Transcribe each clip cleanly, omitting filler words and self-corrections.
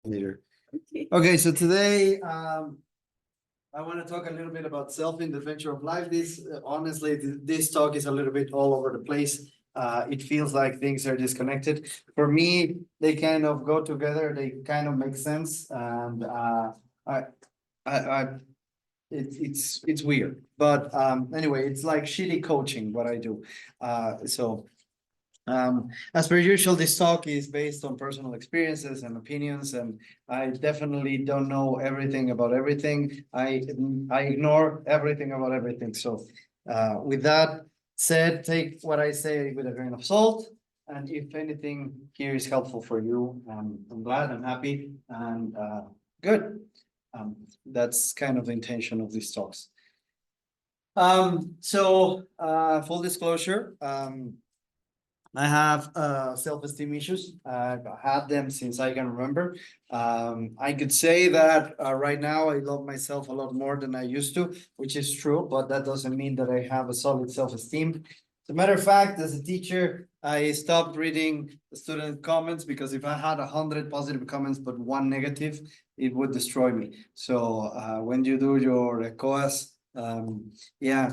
Later. Okay, so today I want to talk a little bit about self in the adventure of life. Honestly, this talk is a little bit all over the place. It feels like things are disconnected. For me, they kind of go together. They kind of make sense, and I, I, it's weird. But anyway, it's like shitty coaching what I do. As per usual, this talk is based on personal experiences and opinions, and I definitely don't know everything about everything. I ignore everything about everything. So, with that said, take what I say with a grain of salt. And if anything here is helpful for you, I'm glad, I'm happy, and good. That's kind of the intention of these talks. Full disclosure, I have self-esteem issues. I've had them since I can remember. I could say that right now I love myself a lot more than I used to, which is true, but that doesn't mean that I have a solid self-esteem. As a matter of fact, as a teacher, I stopped reading the student comments because if I had 100 positive comments but one negative, it would destroy me. So when you do your COAS, yeah,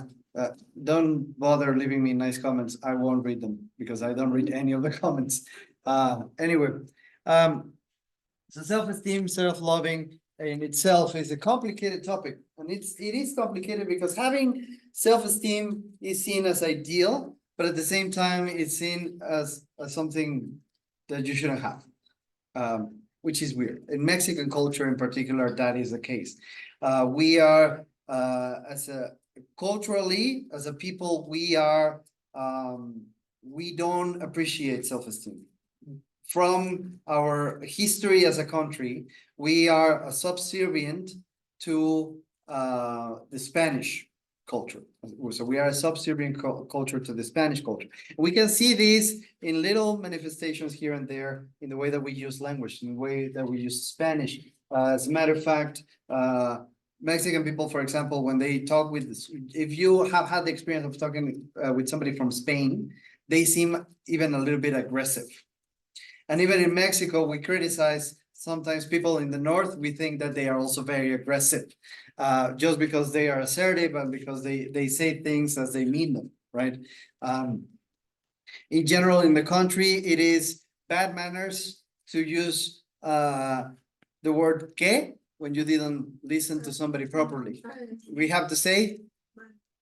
don't bother leaving me nice comments. I won't read them because I don't read any of the comments. Anyway, so self-esteem, self-loving in itself is a complicated topic, and it is complicated because having self-esteem is seen as ideal, but at the same time, it's seen as something that you shouldn't have, which is weird. In Mexican culture, in particular, that is the case. We are culturally, as a people, we don't appreciate self-esteem. From our history as a country, we are subservient to the Spanish culture. So we are a subservient culture to the Spanish culture. We can see this in little manifestations here and there in the way that we use language, in the way that we use Spanish. As a matter of fact, Mexican people, for example, when they talk with, if you have had the experience of talking with somebody from Spain, they seem even a little bit aggressive. And even in Mexico, we criticize sometimes people in the north. We think that they are also very aggressive, just because they are assertive and because they say things as they mean them, right? In general, in the country, it is bad manners to use the word que when you didn't listen to somebody properly. We have to say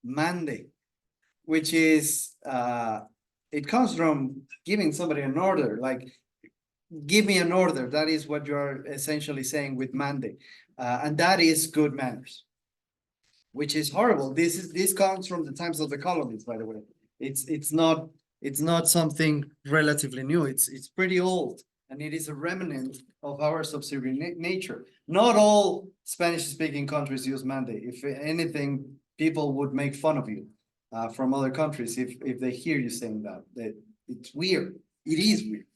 mande, which is it comes from giving somebody an order, like give me an order. That is what you're essentially saying with mande, and that is good manners, which is horrible. This comes from the times of the colonies, by the way. It's not something relatively new. It's pretty old, and it is a remnant of our subservient nature. Not all Spanish-speaking countries use mande. If anything, people would make fun of you from other countries if they hear you saying that it's weird. It is weird.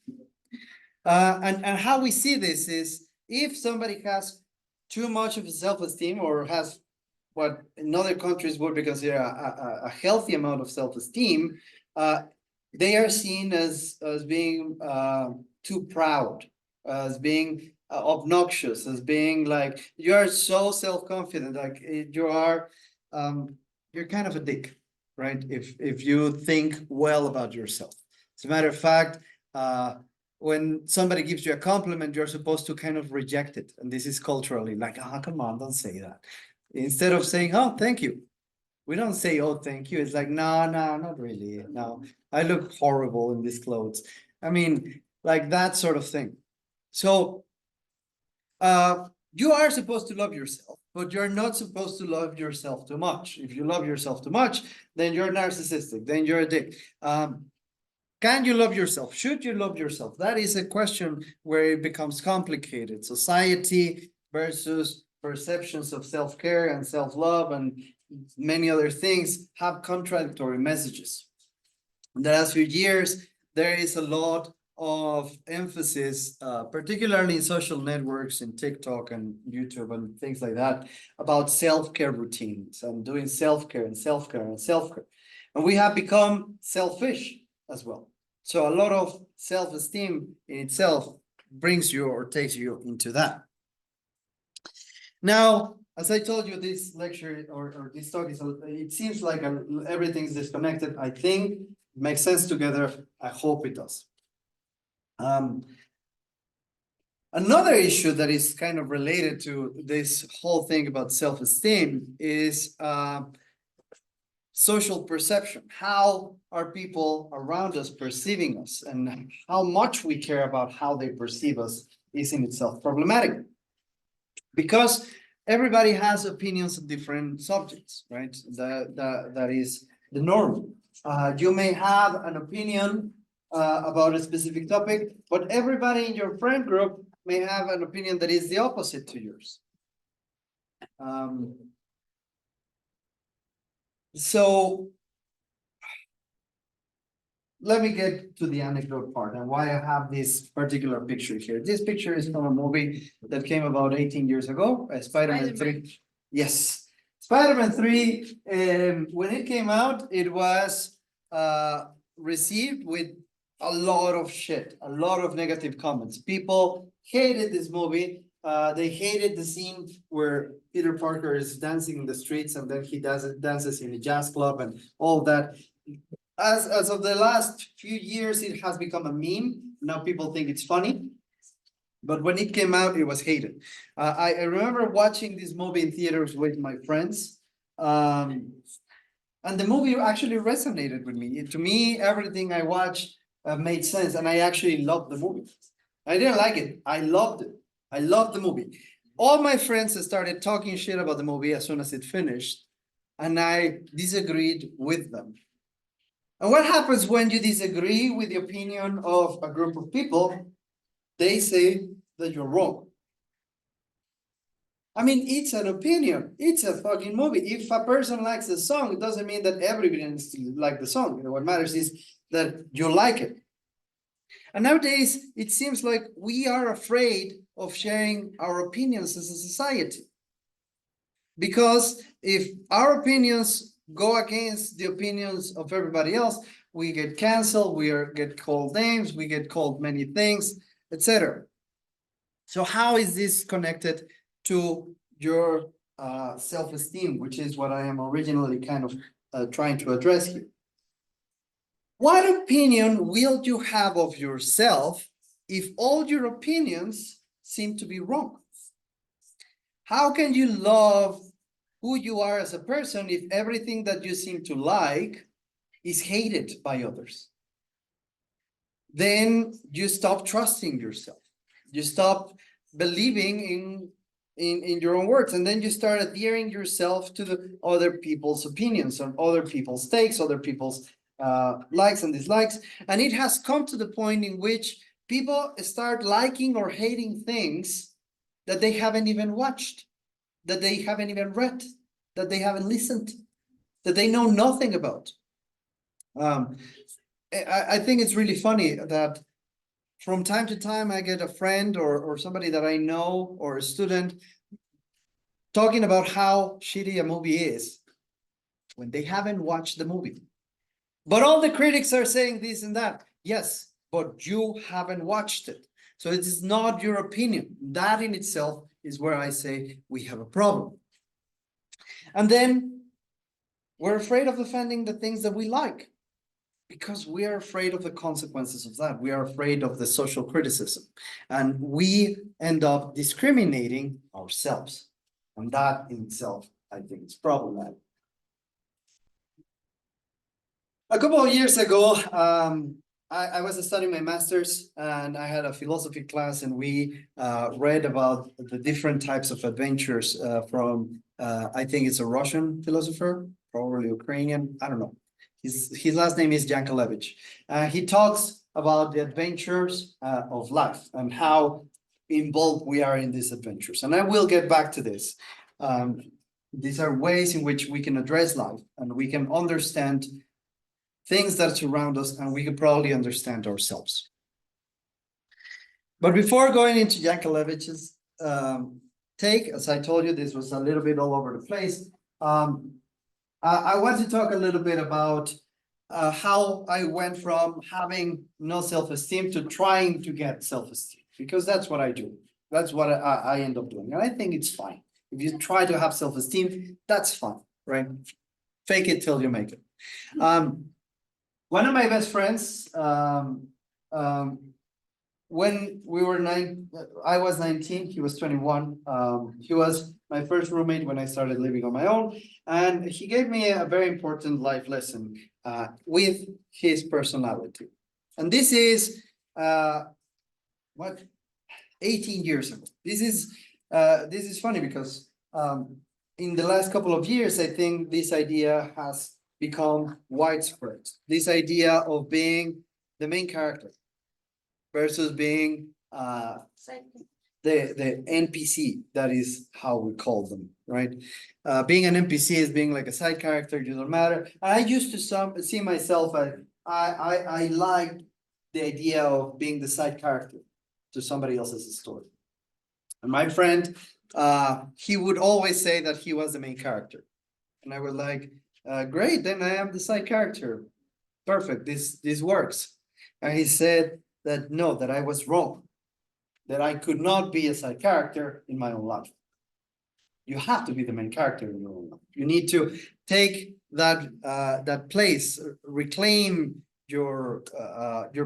And how we see this is if somebody has too much of a self-esteem or has what in other countries would be considered a healthy amount of self-esteem, they are seen as being too proud, as being obnoxious, as being like you're so self-confident, like you're kind of a dick, right? If you think well about yourself. As a matter of fact, when somebody gives you a compliment, you're supposed to kind of reject it. And this is culturally like, oh, come on, don't say that. Instead of saying, oh, thank you. We don't say, oh, thank you. It's like, no, not really. No, I look horrible in these clothes. I mean, like that sort of thing. So you are supposed to love yourself, but you're not supposed to love yourself too much. If you love yourself too much, then you're narcissistic, then you're a dick. Can you love yourself? Should you love yourself? That is a question where it becomes complicated. Society versus perceptions of self-care and self-love and many other things have contradictory messages. In the last few years, there is a lot of emphasis, particularly in social networks, in TikTok and YouTube and things like that, about self-care routines and doing self-care and self-care and self-care. And we have become selfish as well. So a lot of self-esteem in itself brings you or takes you into that. Now, as I told you, this lecture or this talk is, it seems like everything's disconnected. I think it makes sense together. I hope it does. Another issue that is kind of related to this whole thing about self-esteem is social perception. How are people around us perceiving us, and how much we care about how they perceive us is in itself problematic. Because everybody has opinions on different subjects, right? That is the norm. You may have an opinion about a specific topic, but everybody in your friend group may have an opinion that is the opposite to yours. So let me get to the anecdote part and why I have this particular picture here. This picture is from a movie that came about 18 years ago, Spider-Man 3. Yes, Spider-Man 3, when it came out, it was received with a lot of shit, a lot of negative comments. People hated this movie. They hated the scene where Peter Parker is dancing in the streets and then he dances in a jazz club and all that. As of the last few years, it has become a meme. Now people think it's funny. But when it came out, it was hated. I remember watching this movie in theaters with my friends. And the movie actually resonated with me. To me, everything I watched made sense. And I actually loved the movie. I didn't like it. I loved it. I loved the movie. All my friends started talking shit about the movie as soon as it finished. And I disagreed with them. And what happens when you disagree with the opinion of a group of people? They say that you're wrong. I mean, it's an opinion. It's a fucking movie. If a person likes the song, it doesn't mean that everybody needs to like the song. You know, what matters is that you like it. And nowadays, it seems like we are afraid of sharing our opinions as a society. Because if our opinions go against the opinions of everybody else, we get canceled, get called names, we get called many things, etc. So how is this connected to your self-esteem, which is what I am originally kind of trying to address here? What opinion will you have of yourself if all your opinions seem to be wrong? How can you love who you are as a person if everything that you seem to like is hated by others? Then you stop trusting yourself. You stop believing in your own words, and then you start adhering yourself to the other people's opinions, on other people's takes, other people's likes and dislikes. And it has come to the point in which people start liking or hating things that they haven't even watched, that they haven't even read, that they haven't listened, that they know nothing about. I think it's really funny that from time to time I get a friend or somebody that I know or a student talking about how shitty a movie is when they haven't watched the movie. But all the critics are saying this and that. Yes, but you haven't watched it. So it is not your opinion. That in itself is where I say we have a problem. And then we're afraid of defending the things that we like because we are afraid of the consequences of that. We are afraid of the social criticism, and we end up discriminating ourselves. And that in itself, I think, is problematic. A couple of years ago, I was studying my master's and I had a philosophy class, and we read about the different types of adventures from, I think it's a Russian philosopher, probably Ukrainian, I don't know. His last name is Yankelevich. He talks about the adventures of life and how involved we are in these adventures. And I will get back to this. These are ways in which we can address life and we can understand things that surround us, and we can probably understand ourselves. But before going into Yankelevich's take, as I told you, this was a little bit all over the place. I want to talk a little bit about how I went from having no self-esteem to trying to get self-esteem. because that's what I do. That's what I end up doing. And I think it's fine. If you try to have self-esteem, that's fine, right? Fake it till you make it. One of my best friends, when we were I was 19, he was 21. He was my first roommate when I started living on my own. And he gave me a very important life lesson with his personality. And this is what 18 years ago. This is funny because in the last couple of years, I think this idea has become widespread. This idea of being the main character versus being the NPC. That is how we call them, right? Being an NPC is being like a side character. You don't matter. I used to see myself as I like the idea of being the side character to somebody else's story. And my friend, he would always say that he was the main character. And I was like, great, then I am the side character. Perfect, this works. And he said that no, that I was wrong, that I could not be a side character in my own life. You have to be the main character in your own life. You need to take that place, reclaim your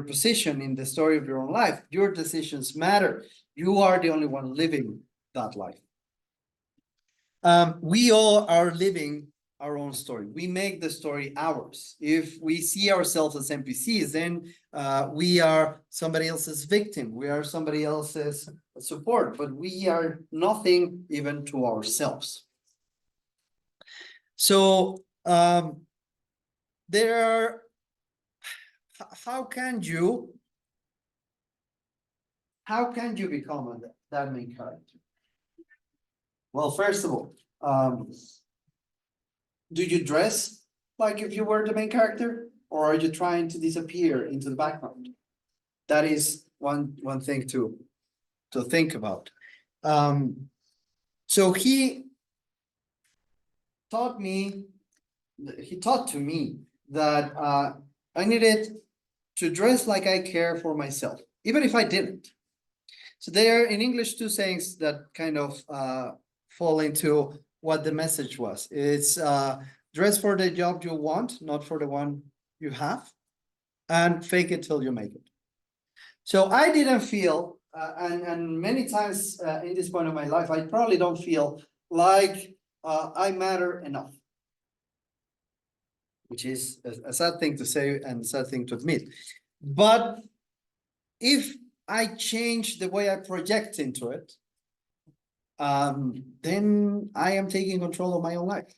position in the story of your own life. Your decisions matter. You are the only one living that life. We all are living our own story. We make the story ours. If we see ourselves as NPCs, then we are somebody else's victim. We are somebody else's support, but we are nothing even to ourselves. So there are, how can you become that main character? Well, first of all, do you dress like if you were the main character, or are you trying to disappear into the background? That is one thing to think about. So he taught to me that I needed to dress like I care for myself, even if I didn't. So there are in English two sayings that kind of fall into what the message was. It's dress for the job you want, not for the one you have, and fake it till you make it. So I didn't feel, and many times in this point of my life, I probably don't feel like I matter enough, which is a sad thing to say and a sad thing to admit. But if I change the way I project into it, then I am taking control of my own life.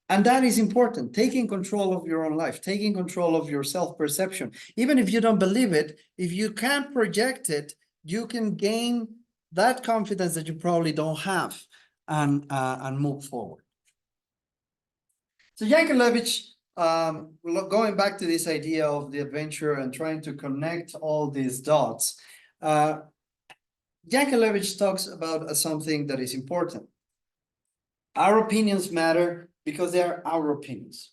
And that is important, taking control of your own life, taking control of your self-perception. Even if you don't believe it, if you can't project it, you can gain that confidence that you probably don't have and move forward. So Yankelevich, going back to this idea of the adventure and trying to connect all these dots, Yankelevich talks about something that is important. Our opinions matter because they are our opinions.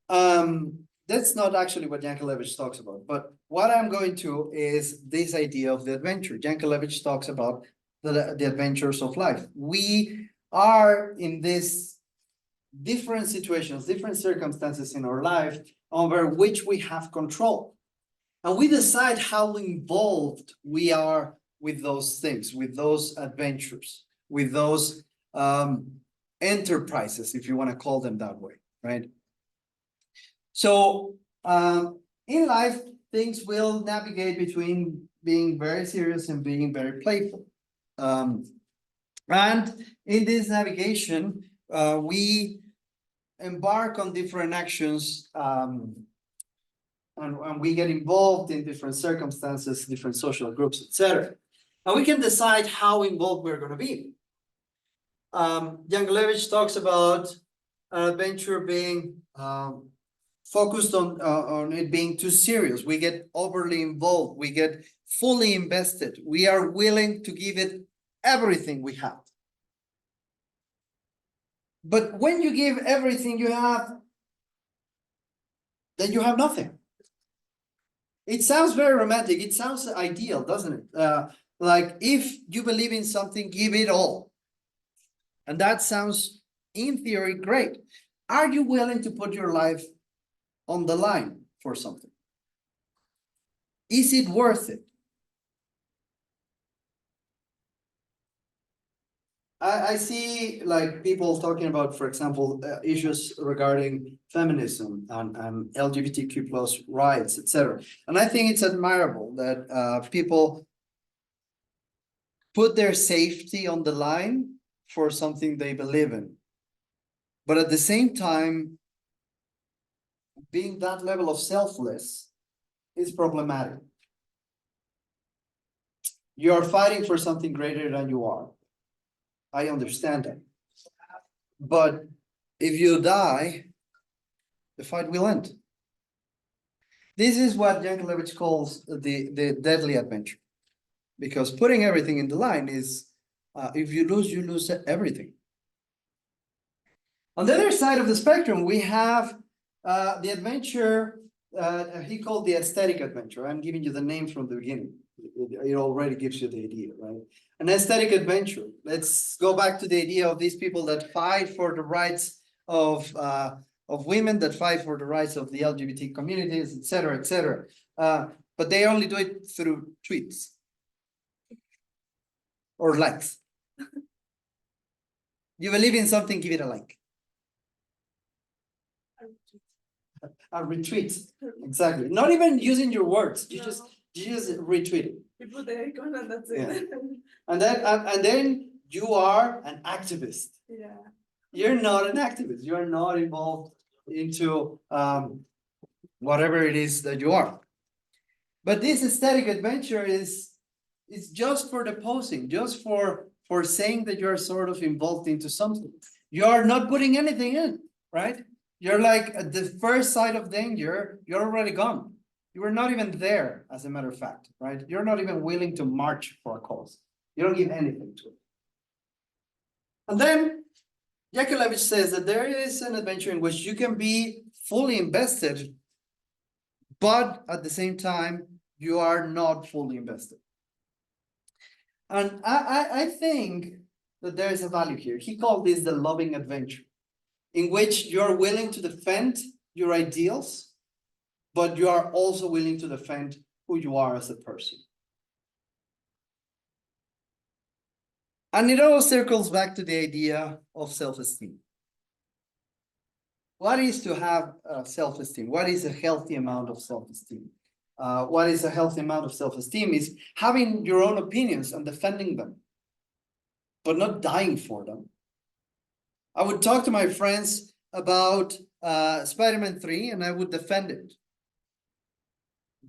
That's not actually what Yankelevich talks about, but what I'm going to is this idea of the adventure. Yankelevich talks about the adventures of life. We are in these different situations, different circumstances in our life over which we have control. And we decide how involved we are with those things, with those adventures, with those enterprises, if you want to call them that way, right? So in life, things will navigate between being very serious and being very playful. And in this navigation, we embark on different actions and we get involved in different circumstances, different social groups, etc. And we can decide how involved we're going to be. Yankelevich talks about an adventure being focused on it being too serious. We get overly involved. We get fully invested. We are willing to give it everything we have. But when you give everything you have, then you have nothing. It sounds very romantic. It sounds ideal, doesn't it? Like if you believe in something, give it all. And that sounds, in theory, great. Are you willing to put your life on the line for something? Is it worth it? I see like people talking about, for example, issues regarding feminism and LGBTQ plus rights, etc. And I think it's admirable that people put their safety on the line for something they believe in. But at the same time, being that level of selfless is problematic. You are fighting for something greater than you are. I understand that. But if you die, the fight will end. This is what JAZxTalk calls the deadly adventure. Because putting everything in the line is, if you lose everything. On the other side of the spectrum, we have the adventure he called the aesthetic adventure. I'm giving you the name from the beginning. It already gives you the idea, right? An aesthetic adventure. Let's go back to the idea of these people that fight for the rights of women, that fight for the rights of the LGBT communities, etc., etc. But they only do it through tweets or likes. You believe in something, give it a like. A retweet, exactly. Not even using your words. You just retweet it. You put the icon and that's it. Yeah. And then you are an activist. Yeah. You're not an activist. You are not involved into whatever it is that you are. But this aesthetic adventure is just for the posing, just for saying that you're sort of involved into something. You are not putting anything in, right? You're like at the first sight of danger, you're already gone. You were not even there, as a matter of fact, right? You're not even willing to march for a cause. You don't give anything to it. And then JAZxTalk says that there is an adventure in which you can be fully invested, but at the same time, you are not fully invested. And I think that there is a value here. He called this the loving adventure, in which you're willing to defend your ideals, but you are also willing to defend who you are as a person. And it all circles back to the idea of self-esteem. What is to have self-esteem? What is a healthy amount of self-esteem? What is a healthy amount of self-esteem is having your own opinions and defending them, but not dying for them. I would talk to my friends about Spider-Man 3 and I would defend it.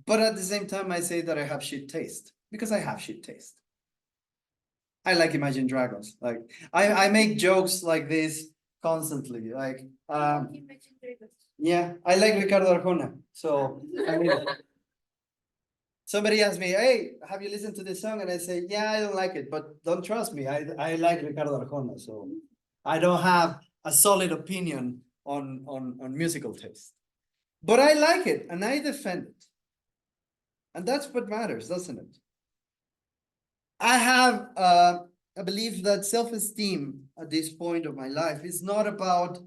But at the same time, I say that I have shit taste, because I have shit taste. I like Imagine Dragons. Like I make jokes like this constantly. Like yeah, I like Ricardo Arjona. So I mean, somebody asked me, "Hey, have you listened to this song?" And I say, "Yeah, I don't like it, but don't trust me. I like Ricardo Arjona, so I don't have a solid opinion on musical taste, but I like it and I defend it, and that's what matters, doesn't it?" I have I believe that self-esteem at this point of my life is not about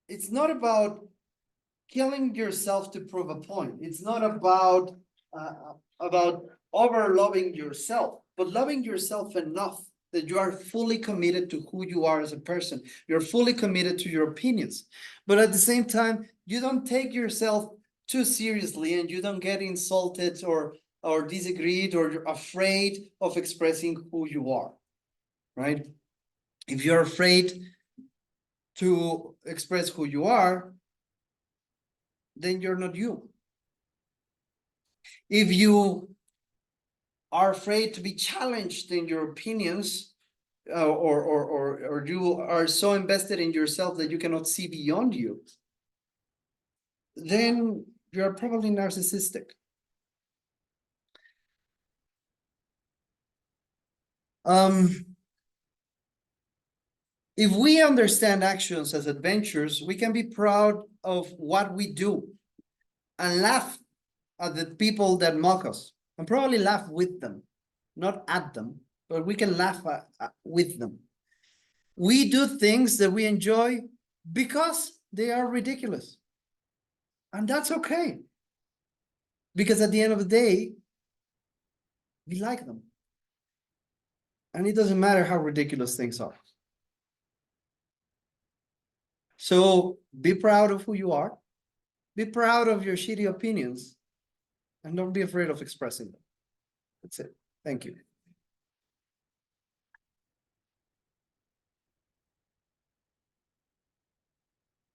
it's not about killing yourself to prove a point. It's not about over loving yourself, but loving yourself enough that you are fully committed to who you are as a person. You're fully committed to your opinions, but at the same time, you don't take yourself too seriously and you don't get insulted or disagreed or you're afraid of expressing who you are, right? If you're afraid to express who you are, then you're not you. If you are afraid to be challenged in your opinions, or you are so invested in yourself that you cannot see beyond you, then you're probably narcissistic. If we understand actions as adventures, we can be proud of what we do and laugh at the people that mock us, and probably laugh with them, not at them, but we can laugh with them. We do things that we enjoy because they are ridiculous. And that's okay. Because at the end of the day, we like them. And it doesn't matter how ridiculous things are. So be proud of who you are. Be proud of your shitty opinions. And don't be afraid of expressing them. That's it. Thank you.